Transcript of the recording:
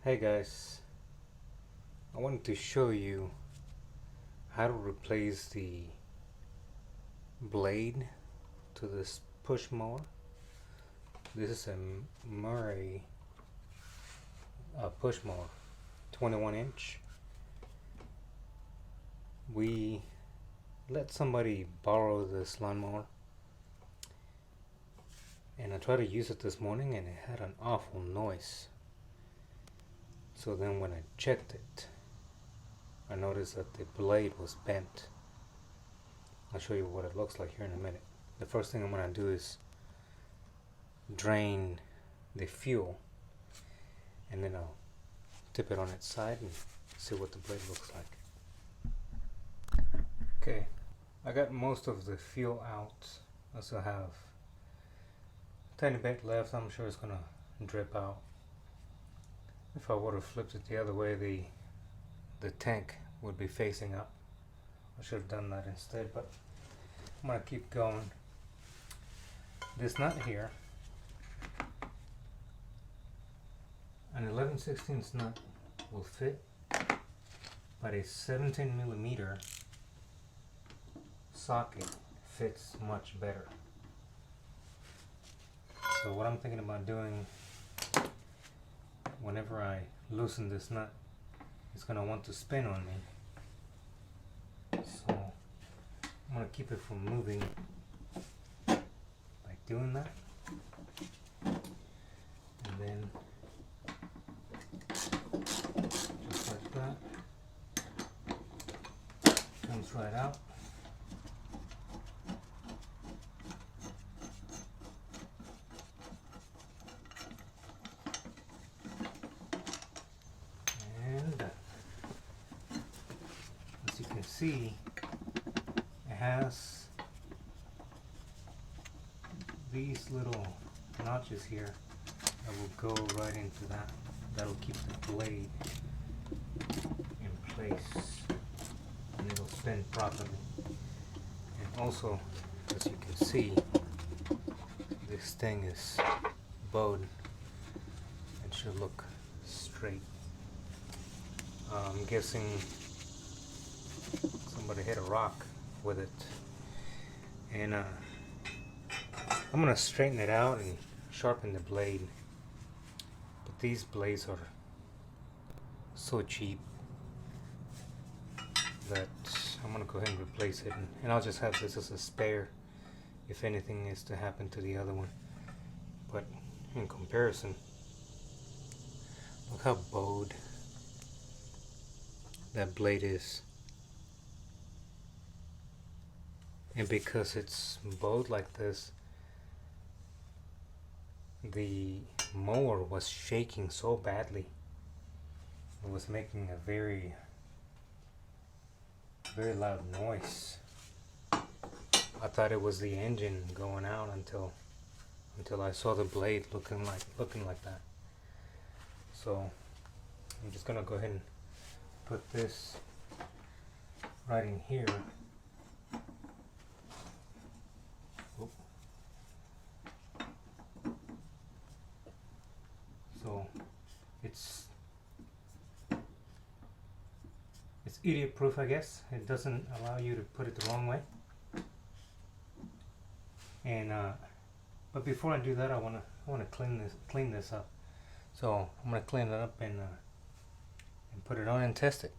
Hey guys, I wanted to show you how to replace the blade to this push mower. This is a Murray push mower, 21 inch. We let somebody borrow this lawnmower and I tried to use it this morning and it had an awful noise. So then when I checked it, I noticed that the blade was bent. I'll show you what it looks like here in a minute. The first thing I'm going to do is drain the fuel and then I'll tip it on its side and see what the blade looks like. Okay, I got most of the fuel out. I still have a tiny bit left. I'm sure it's going to drip out. If I would have flipped it the other way, the tank would be facing up. I should have done that instead, but I'm going to keep going. This nut here, an 11/16 nut will fit, but a 17 millimeter socket fits much better. So what I'm thinking about doing, whenever I loosen this nut, it's going to want to spin on me. So I'm going to keep it from moving by doing that. And then just like that, comes right out. And as you can see, it has these little notches here that will go right into that. That'll keep the blade in place and it'll spin properly. And also, as you can see, this thing is bowed and should look straight. I'm guessing somebody hit a rock with it. And I'm gonna straighten it out and sharpen the blade. But these blades are so cheap that I'm gonna go ahead and replace it, and I'll just have this as a spare if anything is to happen to the other one. But in comparison, look how bowed that blade is. And because it's bowed like this, the mower was shaking so badly. It was making a very loud noise. I thought it was the engine going out until I saw the blade looking like that. So I'm just gonna go ahead and put this right in here. Oop. So it's idiot proof, I guess. It doesn't allow you to put it the wrong way. And but before I do that, I wanna clean this up. So I'm gonna clean it up and put it on and test it.